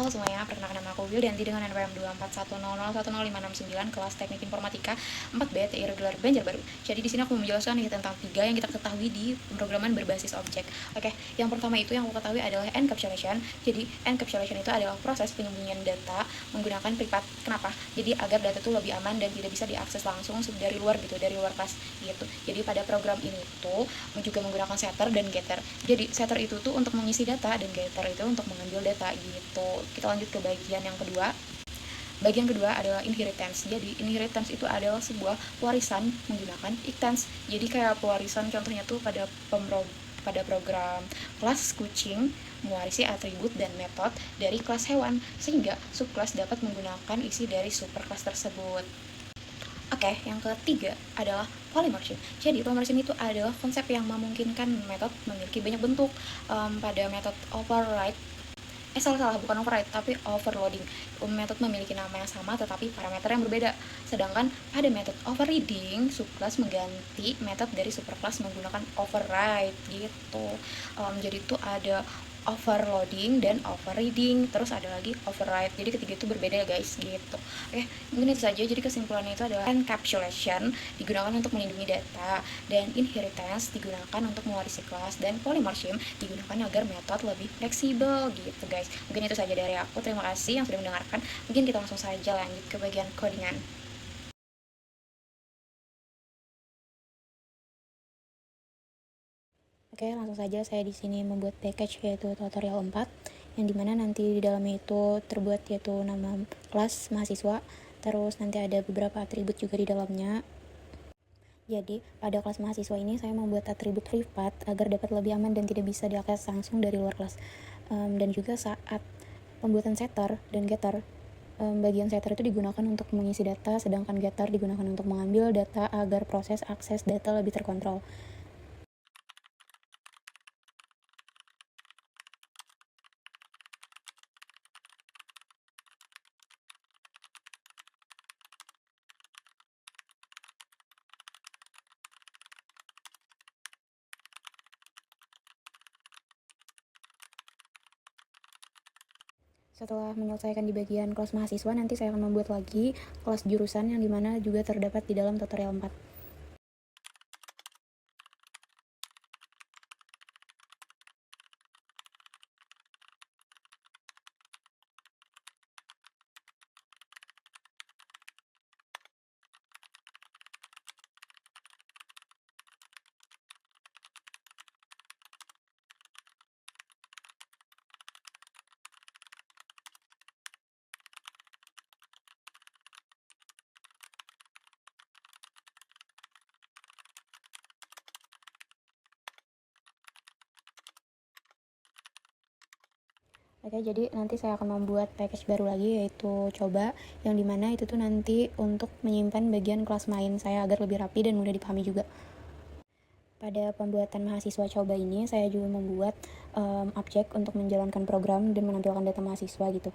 Halo semuanya, perkenalkan nama aku Wildanti dengan NPM 24100100569 kelas Teknik Informatika 4B Irregular Banjarbaru. Jadi di sini aku menjelaskan nih tentang 3 yang kita ketahui di pemrograman berbasis objek. Oke, yang pertama itu yang aku ketahui adalah encapsulation. Jadi encapsulation itu adalah proses penyembunyian data menggunakan privat. Kenapa? Jadi agar data itu lebih aman dan tidak bisa diakses langsung dari luar gitu, dari luar kelas gitu. Jadi pada program ini tuh juga menggunakan setter dan getter. Jadi setter itu tuh untuk mengisi data dan getter itu untuk mengambil data gitu. Kita lanjut ke bagian yang kedua. Bagian kedua adalah inheritance. Jadi inheritance itu adalah sebuah warisan menggunakan ictance. Jadi kayak pewarisan contohnya tuh pada program kelas kucing mewarisi atribut dan metode dari kelas hewan sehingga subkelas dapat menggunakan isi dari superkelas tersebut. Oke, yang ketiga adalah polymorphism. Jadi polymorphism itu adalah konsep yang memungkinkan metode memiliki banyak bentuk. Pada metode override salah bukan override tapi overloading, metode memiliki nama yang sama tetapi parameter yang berbeda. Sedangkan pada metode overriding, subclass mengganti metode dari superclass menggunakan override gitu. Jadi itu ada overloading dan overriding, terus ada lagi override. Jadi ketiga itu berbeda ya guys gitu. Oke, mungkin itu saja. Jadi kesimpulannya itu adalah encapsulation digunakan untuk melindungi data, dan inheritance digunakan untuk mewarisi kelas, dan polymorphism digunakan agar metode lebih fleksibel gitu guys. Mungkin itu saja dari aku. Terima kasih yang sudah mendengarkan. Mungkin kita langsung saja lanjut ke bagian codingan. Oke, langsung saja saya di sini membuat package yaitu tutorial 4 yang dimana nanti di dalamnya itu terbuat yaitu nama kelas mahasiswa, terus nanti ada beberapa atribut juga di dalamnya. Jadi pada kelas mahasiswa ini saya membuat atribut privat agar dapat lebih aman dan tidak bisa diakses langsung dari luar kelas. Dan juga saat pembuatan setter dan getter, bagian setter itu digunakan untuk mengisi data, sedangkan getter digunakan untuk mengambil data agar proses akses data lebih terkontrol. Setelah menyelesaikan di bagian kelas mahasiswa, nanti saya akan membuat lagi kelas jurusan yang dimana juga terdapat di dalam tutorial 4. Oke, jadi nanti saya akan membuat package baru lagi yaitu coba, yang dimana itu tuh nanti untuk menyimpan bagian kelas main saya agar lebih rapi dan mudah dipahami juga. Pada pembuatan mahasiswa coba ini saya juga membuat objek untuk menjalankan program dan menampilkan data mahasiswa gitu.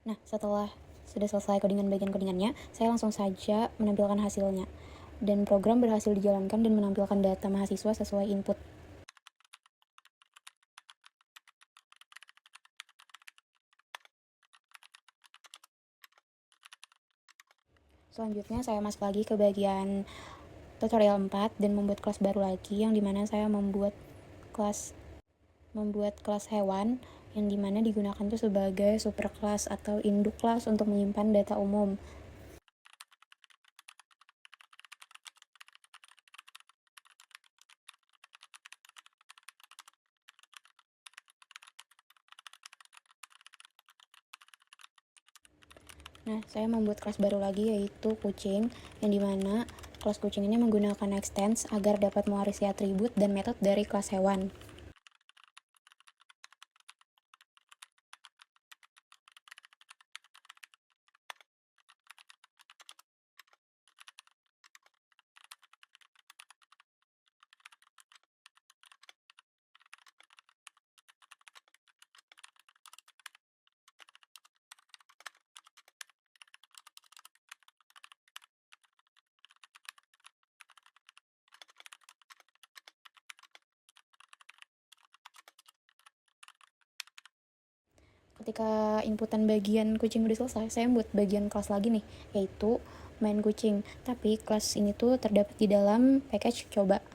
Nah, setelah sudah selesai codingan bagian codingannya, saya langsung saja menampilkan hasilnya. Dan program berhasil dijalankan dan menampilkan data mahasiswa sesuai input. Selanjutnya saya masuk lagi ke bagian tutorial 4 dan membuat kelas baru lagi, yang dimana saya membuat kelas hewan yang dimana digunakan tuh sebagai superclass atau induk kelas untuk menyimpan data umum. Nah, saya membuat kelas baru lagi yaitu kucing, yang dimana kelas kucing ini menggunakan extends agar dapat mewarisi atribut dan metode dari kelas hewan. Ketika inputan bagian kucing udah selesai, saya buat bagian kelas lagi nih, yaitu main kucing. Tapi kelas ini tuh terdapat di dalam package coba.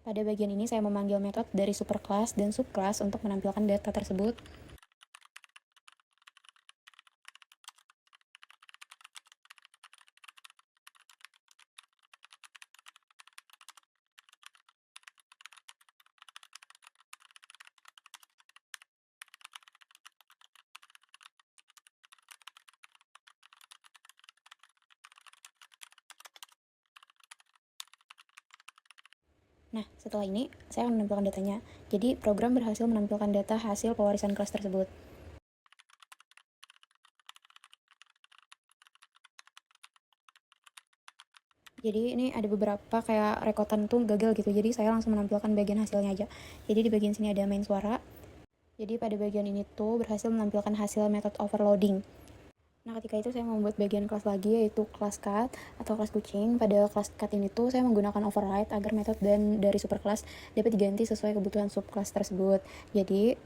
Pada bagian ini saya memanggil metode dari superclass dan subclass untuk menampilkan data tersebut. Nah, setelah ini saya akan menampilkan datanya. Jadi, program berhasil menampilkan data hasil pewarisan kelas tersebut. Jadi ini ada beberapa kayak rekotan tuh gagal gitu. Jadi saya langsung menampilkan bagian hasilnya aja. Jadi di bagian sini ada main suara. Jadi pada bagian ini tuh berhasil menampilkan hasil method overloading. Nah, ketika itu saya membuat bagian kelas lagi yaitu kelas cut atau kelas kucing. Pada kelas cut ini tuh saya menggunakan override agar metode dan dari superclass dapat diganti sesuai kebutuhan subclass tersebut. Jadi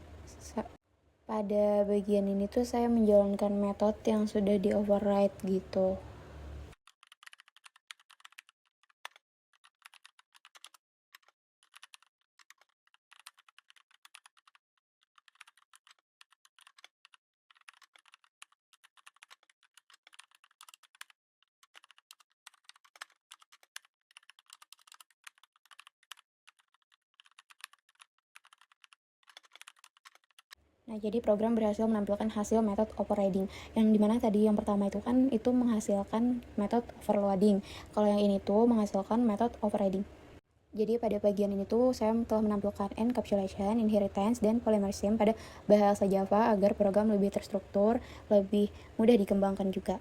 pada bagian ini tuh saya menjalankan metode yang sudah di override gitu. Nah, jadi program berhasil menampilkan hasil method overriding. Yang dimana tadi yang pertama itu kan itu menghasilkan method overloading. Kalau yang ini tuh menghasilkan method overriding. Jadi pada bagian ini tuh saya telah menampilkan encapsulation, inheritance, dan polymorphism pada bahasa Java agar program lebih terstruktur, lebih mudah dikembangkan juga.